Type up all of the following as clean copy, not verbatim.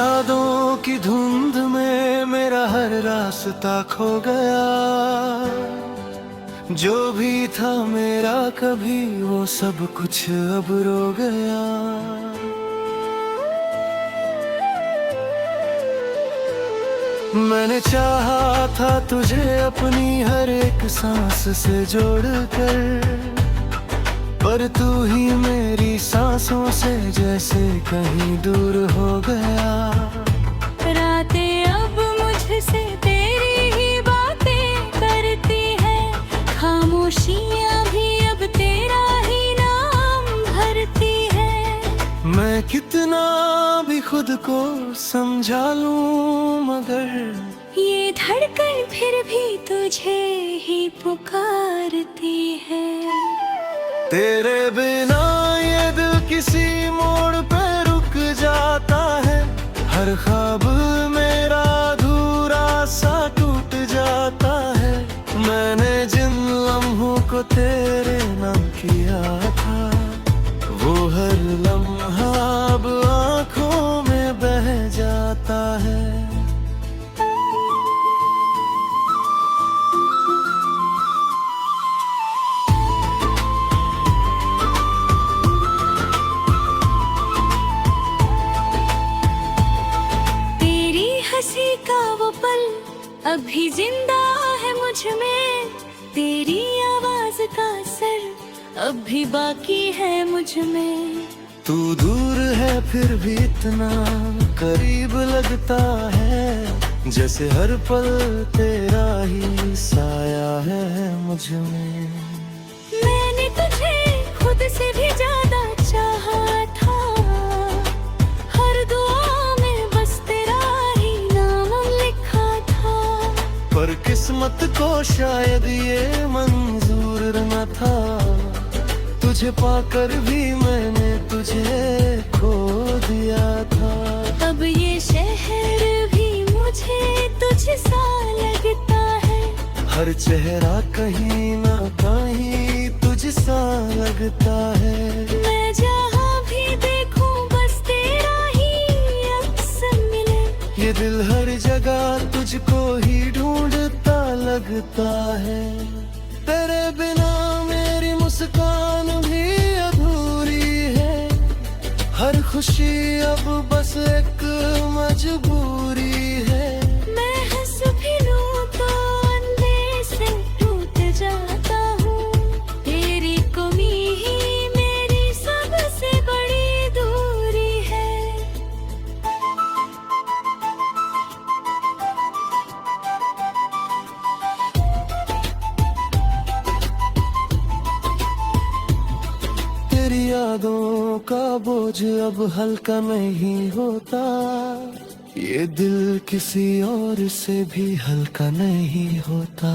यादों की धुंध में मेरा हर रास्ता खो गया। जो भी था मेरा कभी वो सब कुछ अब रो गया। मैंने चाहा था तुझे अपनी हर एक सांस से जोड़कर, पर तू ही मेरी सांसों से जैसे कहीं दूर हो गया। रातें अब मुझसे तेरी ही बातें करती है, खामोशियां भी अब तेरा ही नाम भरती है। मैं कितना भी खुद को समझा लूं मगर ये धड़कन फिर भी तुझे ही पुकारती है। तेरे बिना ये दिल किसी मोड़ पे रुक जाता है। हर ख्वाब मेरा अधूरा सा टूट जाता है। मैंने जिन लम्हों को तेरे नाम किया था, वो हर लम्हा अब आँखों में बह जाता है। हंसी का वो पल अभी जिंदा है मुझ में, तेरी आवाज का असर अब भी बाकी है मुझ में। तू दूर है फिर भी इतना करीब लगता है, जैसे हर पल तेरा ही साया है मुझ में। मैंने तुझे खुद से भी ज्यादा चाहा था, हर दुआ में बस तेरा ही नाम लिखा था। पर किस्मत को शायद ये मंजूर न था, तुझे पाकर भी मैंने तुझे खो दिया था। अब ये शहर भी मुझे तुझसा लगता है, हर चेहरा कहीं ना कहीं तुझसा लगता है। मैं जहाँ भी देखूं बस तेरा ही अक्स मिले। ये दिल हर जगह तुझको ही ढूंढता लगता है। तेरे बिना मेरी मुस्कान भी अधूरी है, हर खुशी अब बस एक मजबूरी है। मैं हंस भी लूं तो अंधे से टूट जाता हूँ, तेरी कमी ही मेरी सबसे बड़ी दूरी है। तेरी यादों का बोझ अब हल्का नहीं होता, ये दिल किसी और से भी हल्का नहीं होता।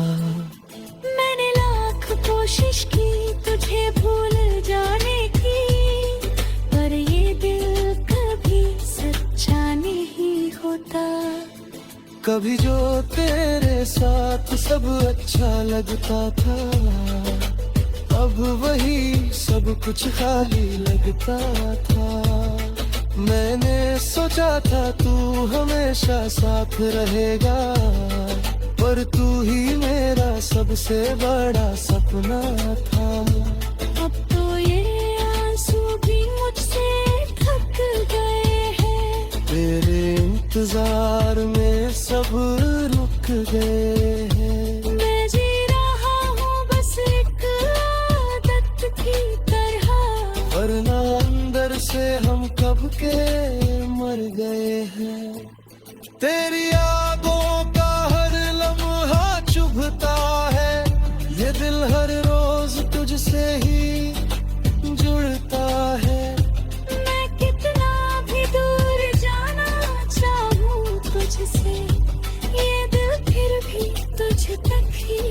मैंने लाख कोशिश की तुझे भूल जाने की, पर ये दिल कभी सच्चा नहीं होता। कभी जो तेरे साथ सब अच्छा लगता था, अब वही सब कुछ खाली लगता था। मैंने सोचा था तू हमेशा साथ रहेगा, पर तू ही मेरा सबसे बड़ा सपना था। अब तो ये आंसू भी मुझसे थक गए हैं, तेरे इंतजार में सब रुक गए हैं। मैं जी रहा हूँ बस एक आदत की तरह, वरना अंदर से हम कब के मर गए हैं। तेरी यादों का हर लम्हा चुभता है, ये दिल हर रोज तुझसे ही जुड़ता है। मैं कितना भी दूर जाना चाहूँ तुझसे, ये दिल फिर भी तुझ तक ही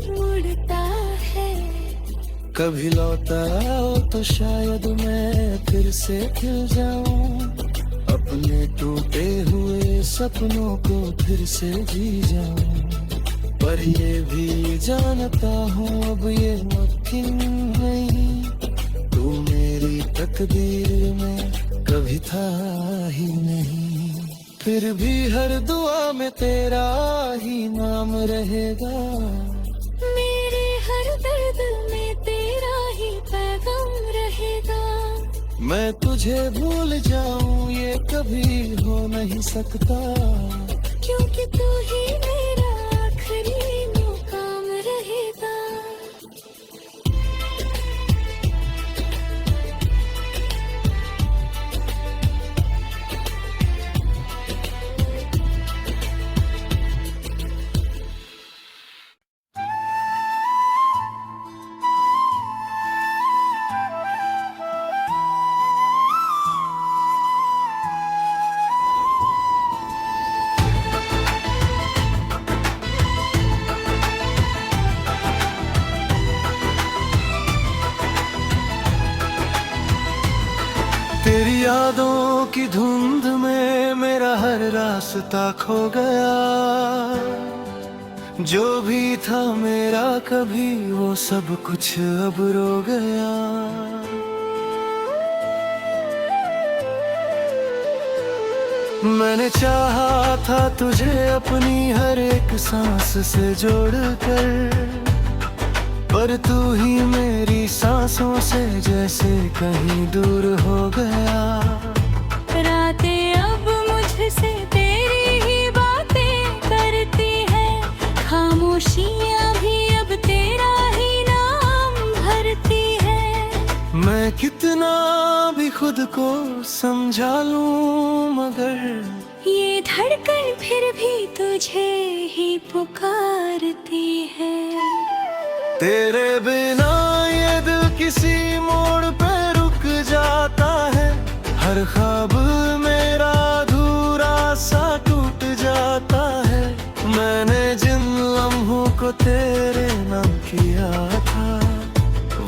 मुड़ता है। कभी लौटा आओ तो शायद मैं फिर से खिल जाऊं, अपने टूटे हुए सपनों को फिर से जी जाऊं। पर ये भी जानता हूँ अब ये मुमकिन नहीं, तू मेरी तकदीर में कभी था ही नहीं। फिर भी हर दुआ में तेरा ही नाम रहेगा। मेरे हर दर्द में तेरा ही पैगाम रहेगा। मैं तुझे भूल जाऊं ये कभी हो नहीं सकता, क्योंकि तू ही मेरा आखिरी मुकाम रहेगा। तेरी यादों की धुंध में मेरा हर रास्ता खो गया। जो भी था मेरा कभी वो सब कुछ अब रो गया। मैंने चाहा था तुझे अपनी हर एक सांस से जोड़कर, पर तू ही मेरी सांसों से जैसे कहीं दूर हो गया। रातें अब मुझसे तेरी ही बातें करती है, खामोशियां भी अब तेरा ही नाम भरती है। मैं कितना भी खुद को समझा लूं मगर ये धड़कन फिर भी तुझे ही पुकारती है। तेरे बिना ये दिल किसी मोड़ पे रुक जाता है। हर ख्वाब मेरा अधूरा सा टूट जाता है। मैंने जिन लम्हों को तेरे नाम किया था,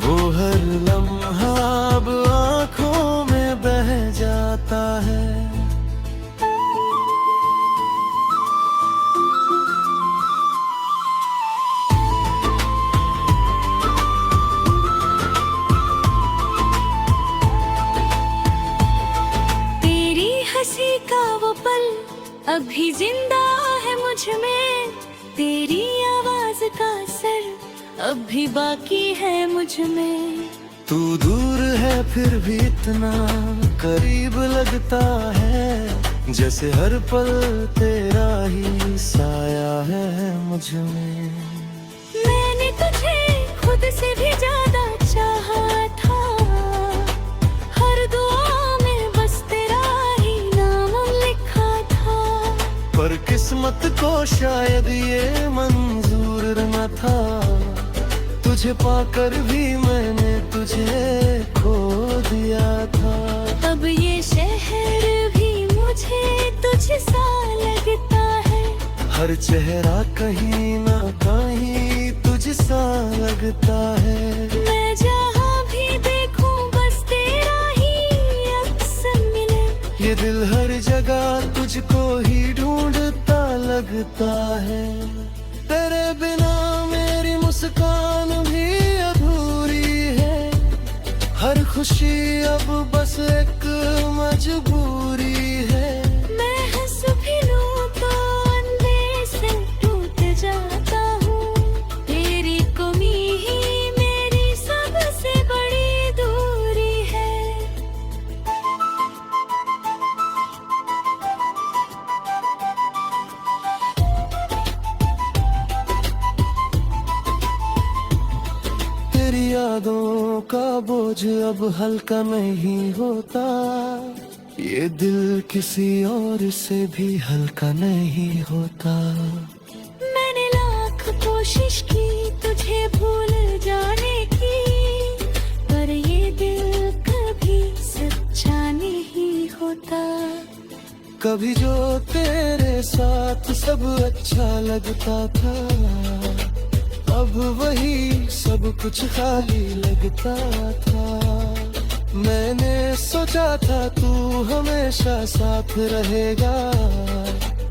वो हर लम्हा अब आँखों में बह जाता है। हंसी का वो पल अभी जिंदा है मुझ में, तेरी आवाज का असर अब भी बाकी है मुझ में। तू दूर है फिर भी इतना करीब लगता है, जैसे हर पल तेरा ही साया है मुझ में। मैंने तुझे खुद से भी ज्यादा चाहा था, हर दुआ में बस तेरा ही नाम लिखा था। पर किस्मत को शायद ये मंजूर न था, तुझे पाकर भी मैंने तुझे खो दिया था। अब ये शहर भी मुझे तुझसा लगता है, हर चेहरा कहीं ना कहीं तुझसा लगता है। मैं जहाँ भी देखूं बस तेरा ही अक्स मिले, ये दिल हर जगह तुझको ही ढूंढता लगता है। तेरे बिना मेरी मुस्कान भी अधूरी है, हर खुशी अब बस एक मजबूरी है। मैं हंस भी लूं तो अंधे से टूट जाता हूँ, तेरी कमी ही मेरी सबसे बड़ी दूरी है। तेरी यादों का बोझ अब हल्का नहीं होता, ये दिल किसी और से भी हल्का नहीं होता। मैंने लाख कोशिश की तुझे भूल जाने की, पर ये दिल कभी सच्चा नहीं होता। कभी जो तेरे साथ सब अच्छा लगता था, अब वही सब कुछ खाली लगता था। मैंने सोचा था तू हमेशा साथ रहेगा,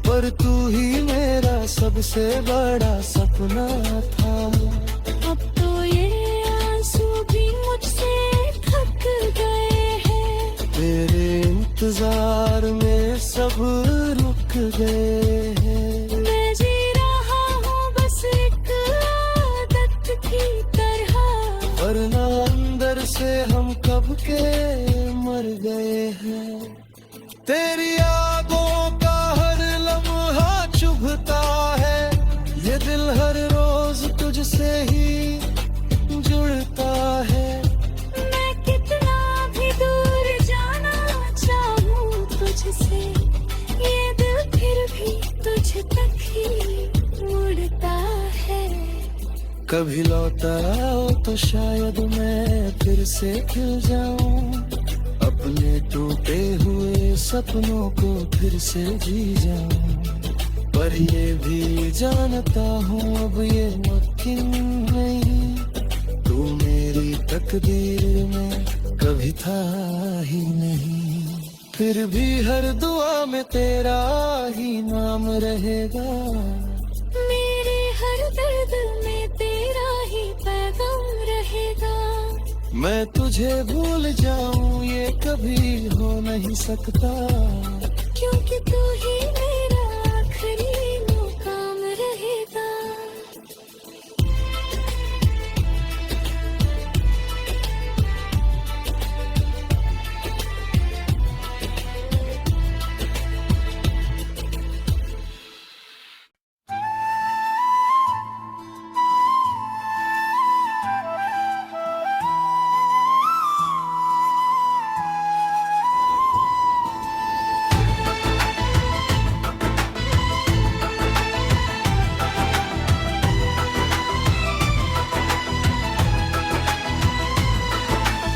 पर तू ही मेरा सबसे बड़ा सपना था। अब तो ये आंसू भी मुझसे थक गए हैं, तेरे इंतजार में सब रुक गए हैं। मैं जी रहा हूँ बस एक आदत की तरह, वरना अंदर से हम कब के मर गए हैं। तेरी यादों का हर लम्हा चुभता है, ये दिल हर रोज तुझसे ही जुड़ता है। मैं कितना भी दूर जाना चाहूँ तुझसे, ये दिल फिर भी तुझ तक ही मुड़ता है। कभी लौटा आओ तो शायद मैं फिर से खिल जाऊं, अपने टूटे हुए सपनों को फिर से जी जाऊं। पर ये भी जानता हूँ अब ये मुमकिन नहीं, तू मेरी तकदीर में कभी था ही नहीं। फिर भी हर दुआ में तेरा ही नाम रहेगा, मेरे हर दर्द में तेरा ही पैगाम रहेगा। मैं तुझे भूल जाऊं ये कभी हो नहीं सकता, क्योंकि तू ही मेरा आखिरी मुकाम रहेगा।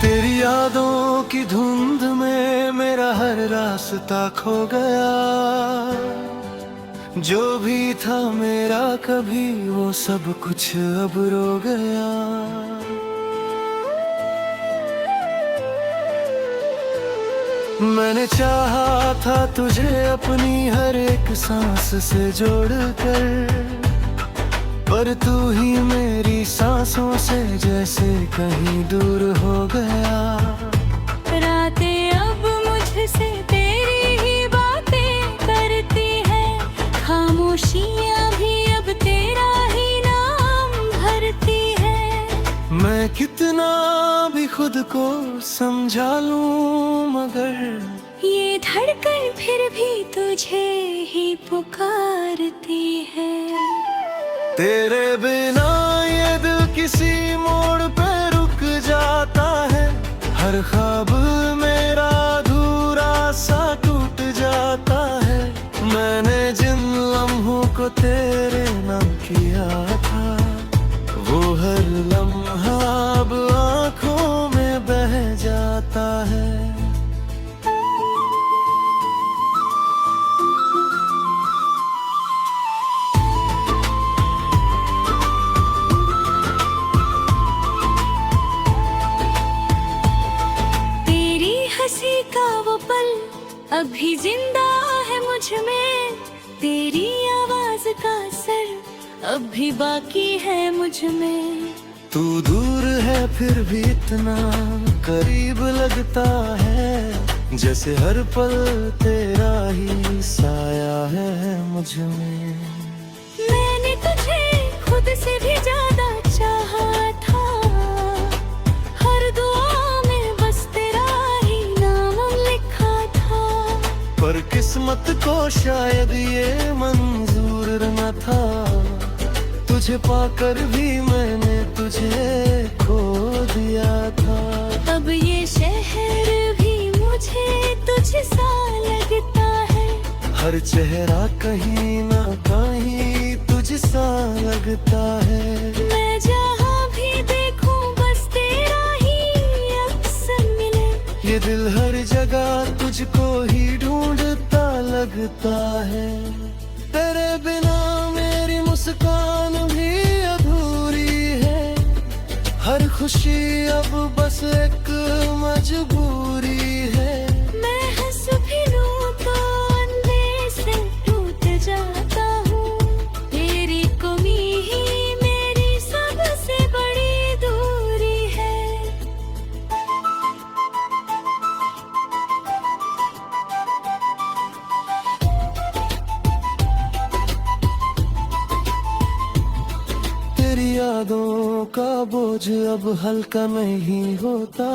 तेरी यादों की धुंध में मेरा हर रास्ता खो गया, जो भी था मेरा कभी वो सब कुछ अब रो गया। मैंने चाहा था तुझे अपनी हर एक सांस से जोड़कर, पर तू ही मेरी सांसों से जैसे कहीं दूर हो गया। रातें अब मुझसे तेरी ही बातें करती हैं, खामोशियाँ भी अब तेरा ही नाम भरती है। मैं कितना भी खुद को समझा लूं मगर ये धड़कन फिर भी तुझे ही पुकारती है। तेरे बिना ये दिल किसी मोड़ पे रुक जाता है, हर ख्वाब मेरा अधूरा सा टूट जाता है। मैंने जिन लम्हों को तेरे नाम किया था, वो हर लम्हा अब आँखों में बह जाता है। हंसी का वो पल अभी जिंदा है मुझ में, तेरी आवाज का असर अब भी बाकी है मुझ में। तू दूर है फिर भी इतना करीब लगता है, जैसे हर पल तेरा ही साया है मुझ में। मैंने तुझे खुद से भी ज्यादा चाहा था, हर दुआ में बस तेरा ही नाम लिखा था। पर किस्मत को शायद ये मंजूर न था, तुझे पाकर भी मैंने तुझे खो दिया था। अब ये शहर भी मुझे तुझसा लगता है, हर चेहरा कहीं ना कहीं तुझसा लगता है। मैं जहाँ भी देखूं बस तेरा ही अक्स मिले, ये दिल हर जगह तुझको ही ढूंढता लगता है। तेरे बिना मेरी मुस्कान भी अधूरी है, हर खुशी अब बस एक मजबूरी है। मैं हंस भी लूं तो अंधे से टूट जाता हूँ, तेरी कमी ही मेरी सबसे बड़ी दूरी है। अब हल्का नहीं होता,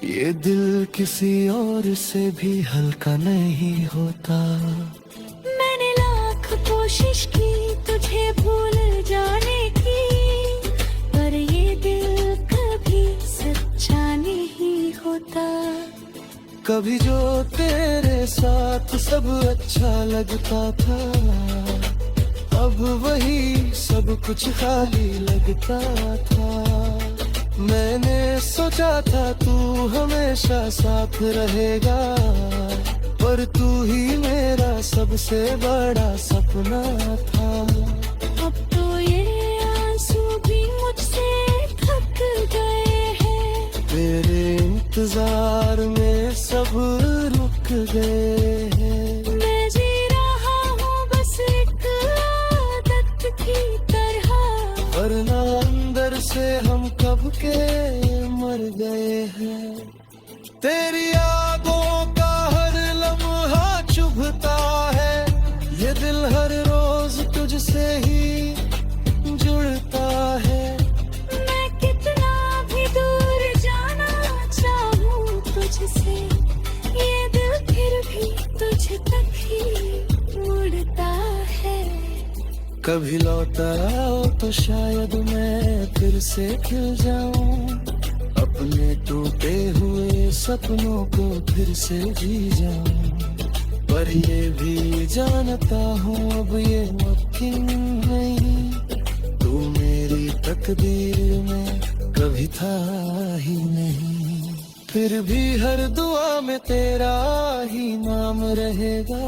ये दिल किसी और से भी हल्का नहीं होता। मैंने लाख कोशिश की तुझे भूल जाने की, पर ये दिल कभी सच्चा नहीं होता। कभी जो तेरे साथ सब अच्छा लगता था, अब वही सब कुछ खाली लगता था। मैंने सोचा था तू हमेशा साथ रहेगा, पर तू ही मेरा सबसे बड़ा सपना था। अब तो ये आंसू भी मुझसे थक गए हैं, तेरे इंतजार में सब रुक गए हैं। मैं जी रहा हूँ बस एक आदत की तरह, वरना अंदर से हम कब के मर गए हैं। तेरी यादों का हर लम्हा चुभता है, ये दिल हर रोज तुझसे ही जुड़ता है। मैं कितना भी दूर जाना चाहूँ तुझसे, ये दिल फिर भी तुझ तक ही मुड़ता है। कभी लौट आओ तो शायद मैं फिर से खिल जाऊं, अपने टूटे हुए सपनों को फिर से जी जाऊं। पर ये भी जानता हूँ अब ये मुमकिन नहीं, तू मेरी तकदीर में कभी था ही नहीं। फिर भी हर दुआ में तेरा ही नाम रहेगा,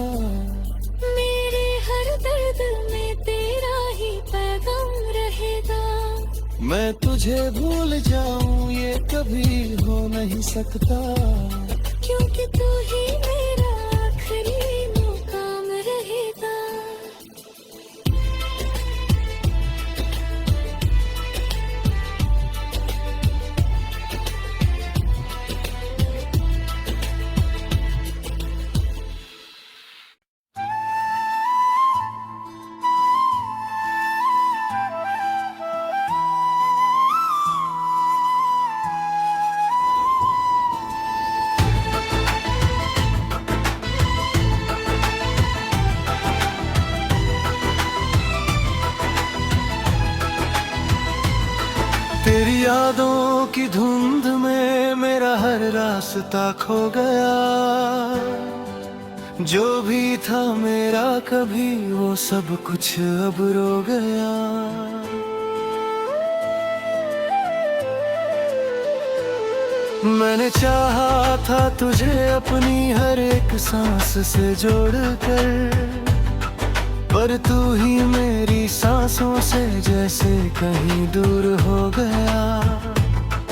मेरे हर दर्द में तेरा ही पैगाम रहेगा। मैं तुझे भूल जाऊं ये कभी हो नहीं सकता, क्योंकि तू ही मेरा आखिरी मुकाम रहेगा। तेरी यादों की धुंध में मेरा हर रास्ता खो गया, जो भी था मेरा कभी वो सब कुछ अब रो गया। मैंने चाहा था तुझे अपनी हर एक सांस से जोड़कर, पर तू ही मेरी सांसों से जैसे कहीं दूर हो गया।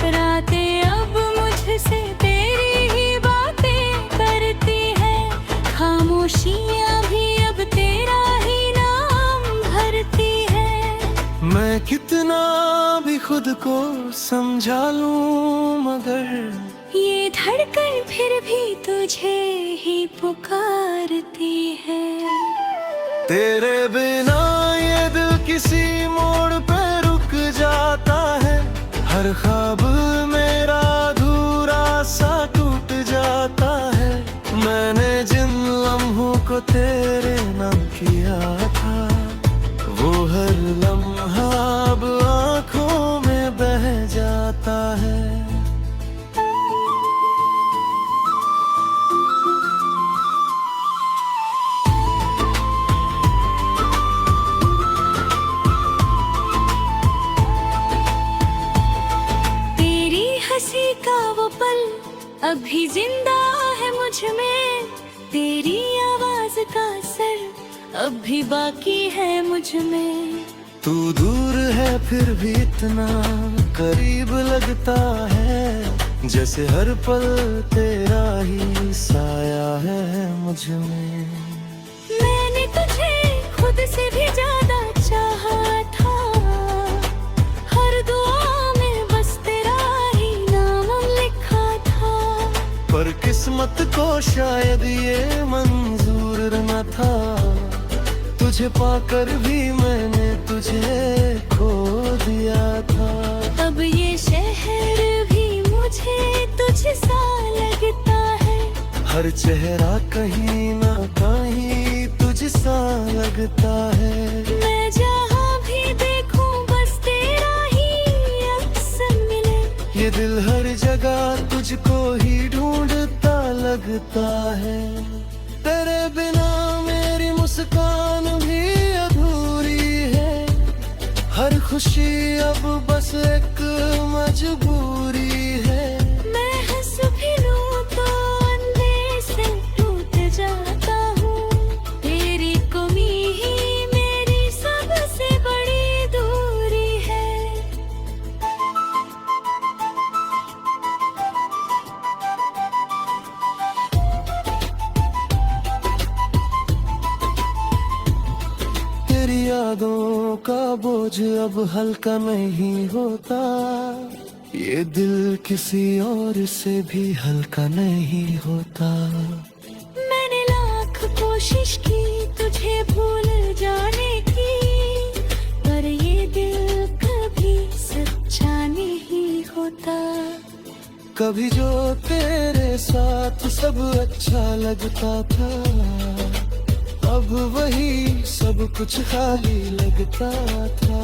रातें अब मुझसे तेरी ही बातें करती है, खामोशियाँ भी अब तेरा ही नाम भरती है। मैं कितना भी खुद को समझा लूं मगर ये धड़कन फिर भी तुझे ही पुकारती है। तेरे बिना ये दिल किसी मोड़ पे रुक जाता है, हर ख्वाब मेरा अधूरा सा टूट जाता है। मैंने जिन लम्हों को तेरे नाम किया था, वो हर लम्हा अब आँखों में बह जाता है। हंसी का वो पल अभी जिंदा है मुझ में, तेरी आवाज का असर अब भी बाकी है मुझ में। तू दूर है फिर भी इतना करीब लगता है, जैसे हर पल तेरा ही साया है मुझ में। मैंने तुझे खुद से भी ज्यादा चाहा था, हर दुआ में बस तेरा ही नाम लिखा था। पर किस्मत को शायद ये मंजूर न था, तुझ तुझे पाकर भी मैंने तुझे खो दिया था। अब ये शहर भी मुझे तुझसा लगता है, हर चेहरा कहीं ना कहीं तुझसा लगता है। मैं जहाँ भी देखूं बस तेरा ही अक्स मिले, ये दिल हर जगह तुझको ही ढूंढता लगता है। तेरे बिना मेरी मुस्कान भी अधूरी है, हर खुशी अब बस एक मजबूरी है। मैं हंस भी लूं तो अंधे से टूट जाता हूँ, तेरी कमी ही मेरी सबसे बड़ी दूरी है। तेरी यादों का बोझ अब हल्का नहीं होता, ये दिल किसी और से भी हल्का नहीं होता। मैंने लाख कोशिश की तुझे भूल जाने की, पर ये दिल कभी सच्चा नहीं होता। कभी जो तेरे साथ सब अच्छा लगता था, अब वही सब कुछ खाली लगता था।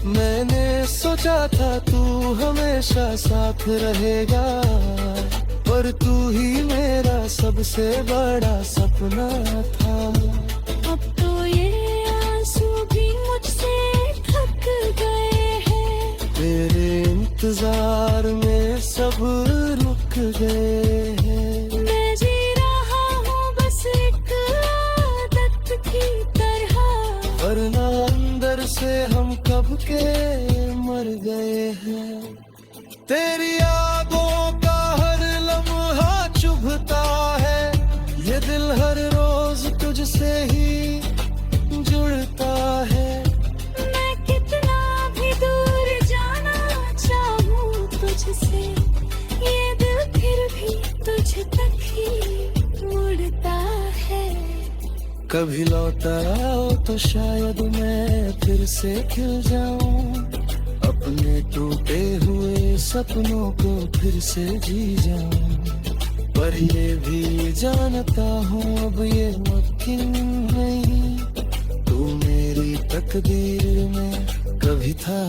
मैंने सोचा था तू हमेशा साथ रहेगा, पर तू ही मेरा सबसे बड़ा सपना था। अब तो ये आंसू भी मुझसे थक गए हैं, तेरे इंतजार में सब रुक गए हैं। मैं जी रहा हूँ बस एक आदत की तरह, वरना अंदर से हम कब के मर गए हैं। तेरी यादों का हर लम्हा चुभता है, ये दिल हर रोज तुझसे ही जुड़ता है। मैं कितना भी दूर जाना चाहूँ तुझसे, ये दिल फिर भी तुझ तक ही मुड़ता है। कभी लौट आओ तो शायद मैं फिर से खिल जाऊं, अपने टूटे हुए सपनों को फिर से जी जाऊं। पर ये भी जानता हूँ अब ये मुमकिन नहीं, तू मेरी तकदीर में कभी था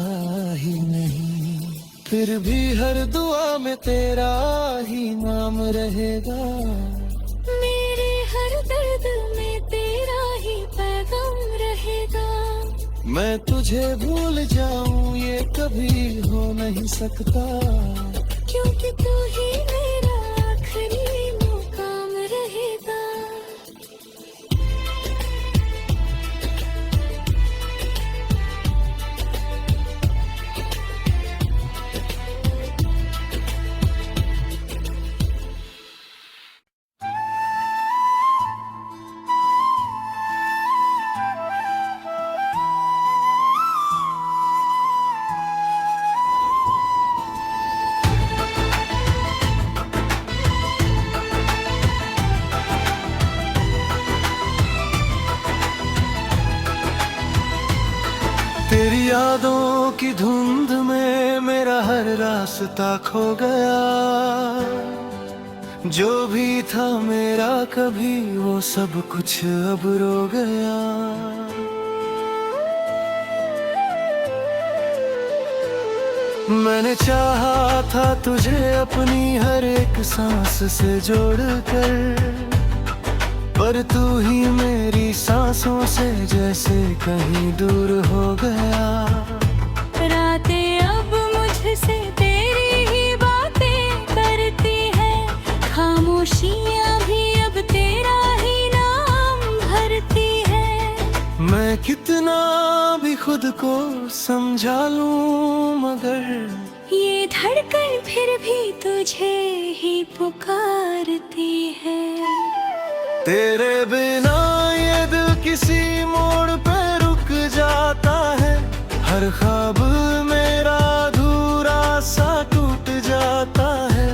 ही नहीं। फिर भी हर दुआ में तेरा ही नाम रहेगा, मेरे हर दर्द में तेरा ही पैगाम रहेगा। मैं तुझे भूल जाऊं ये कभी हो नहीं सकता, क्योंकि तू ही मेरा आखिरी मुकाम रहेगा। तेरी यादों की धुंध में मेरा हर रास्ता खो गया, जो भी था मेरा कभी वो सब कुछ अब रो गया। मैंने चाहा था तुझे अपनी हर एक सांस से जोड़कर, पर तू ही मेरी सांसों से जैसे कहीं दूर हो गया। रातें अब मुझसे तेरी ही बातें करती है, खामोशियाँ भी अब तेरा ही नाम भरती है। मैं कितना भी खुद को समझा लूं मगर ये धड़कन फिर भी तुझे ही पुकारती है। तेरे बिना ये दिल किसी मोड़ पे रुक जाता है, हर ख्वाब मेरा अधूरा सा टूट जाता है।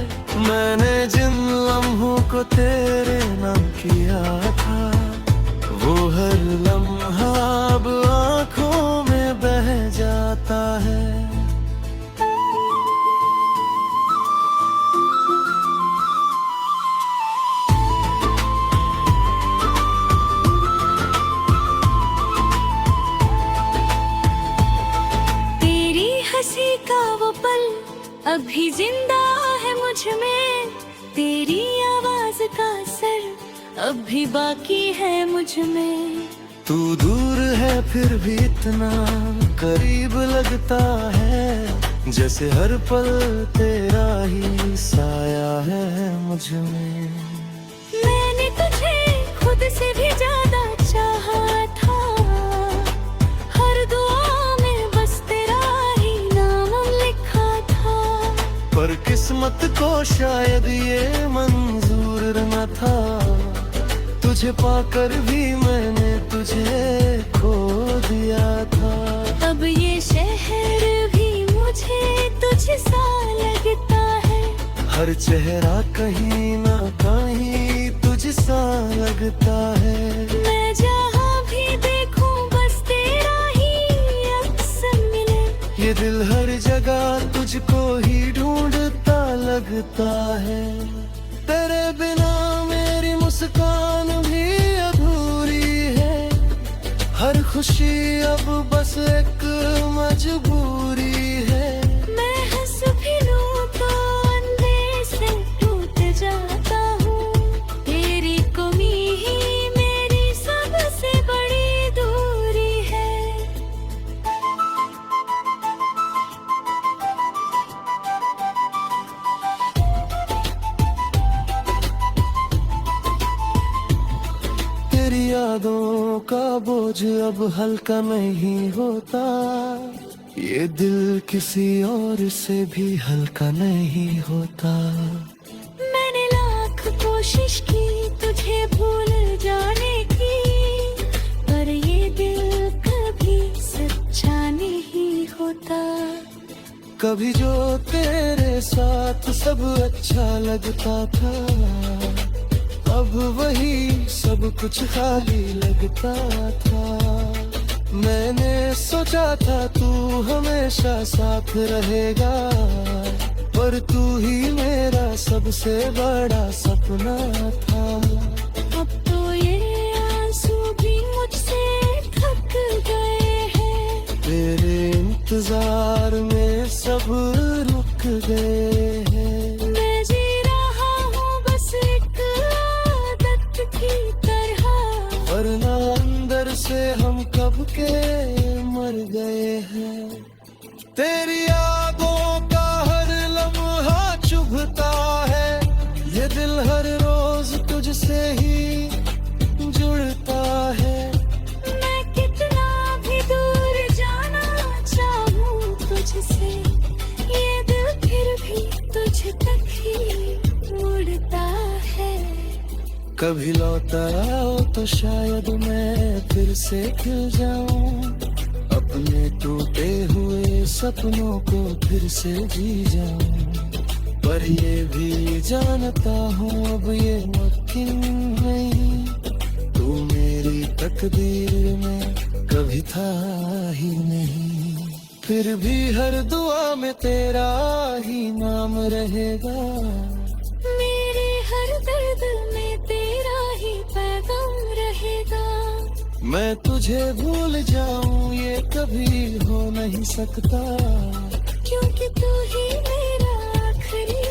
मैंने जिन लम्हों को तेरे नाम किया था, वो हर लम्हा अभी जिंदा है मुझ में तेरी आवाज का असर, अब भी बाकी है मुझ में। तू दूर है फिर भी इतना करीब लगता है, जैसे हर पल तेरा ही साया है मुझ में। मैंने तुझे खुद से भी ज्यादा चाहा था, हर दुआ में बस तेरा ही नाम लिखा था। पर किस्मत को शायद ये मंजूर न था, तुझे पाकर भी मैंने तुझे खो दिया था। अब ये शहर भी मुझे तुझसा लगता है, हर चेहरा कहीं ना कहीं तुझसा लगता है। मैं जहाँ भी देखूं बस तेरा ही अक्स मिले, ये दिल हर जगह तुझको ही ढूंढता लगता है। तेरे बिना मेरी मुस्कान भी अधूरी है, हर खुशी अब बस एक मजबूरी है। मैं हंस भी लूं तो अंधेरे से टूट जाता हूँ, तेरी कमी ही मेरी सबसे बड़ी दूरी है। तेरी यादों का बोझ अब हल्का नहीं होता, ये दिल किसी और से भी हल्का नहीं होता। मैंने लाख कोशिश की तुझे भूल जाने की, पर ये दिल कभी सच्चा नहीं होता। कभी जो तेरे साथ सब अच्छा लगता था, अब वही सब कुछ खाली लगता था। मैंने सोचा था तू हमेशा साथ रहेगा, पर तू ही मेरा सबसे बड़ा सपना था। अब तो ये आंसू भी मुझसे थक गए हैं, तेरे इंतजार में सब रुक गए हैं। मैं जी रहा हूँ बस एक आदत की तरह, वरना अंदर से हम कब के मर गए हैं। तेरी यादों का हर लम्हा चुभता है, ये दिल हर रोज तुझसे ही जुड़ता है। मैं कितना भी दूर जाना चाहूँ तुझसे, ये दिल फिर भी तुझ तक ही मुड़ता है। कभी लौटा आओ तो शायद मैं फिर से खिल जाऊं, अपने टूटे हुए सपनों को फिर से जी जाऊं। पर ये भी जानता हूँ अब ये मुमकिन नहीं, तू मेरी तकदीर में कभी था ही नहीं। फिर भी हर दुआ में तेरा ही नाम रहेगा, मेरे हर दर्द में तेरा ही पैगाम रहेगा। मैं तुझे भूल जाऊं ये कभी हो नहीं सकता, क्योंकि तू ही मेरा आखिरी